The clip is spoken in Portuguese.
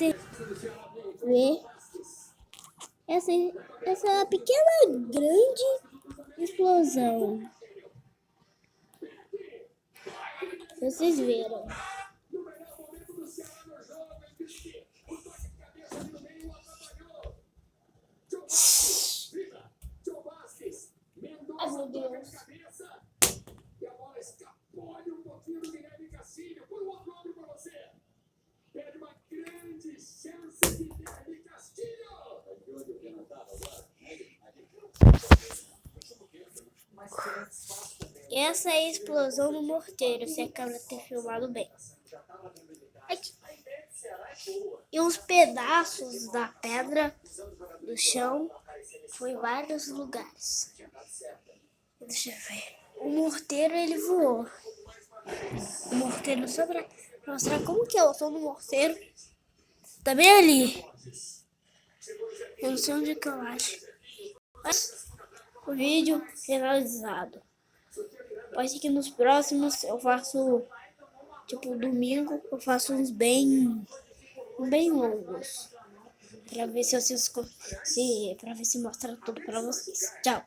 ver essa pequena grande explosão. Vocês viram? Ai, meu Deus. Essa é a explosão no morteiro, se a câmera ter filmado bem. Aqui. E os pedaços da pedra do chão foi em vários lugares. Deixa eu ver. O morteiro, ele voou. O morteiro, só pra mostrar como que eu tô no morteiro, tá bem ali. Eu não sei onde que eu acho. Mas o vídeo finalizado. Pode ser que nos próximos eu faço, tipo, domingo, eu faço uns bem longos. Pra ver se pra ver se mostra tudo pra vocês. Tchau.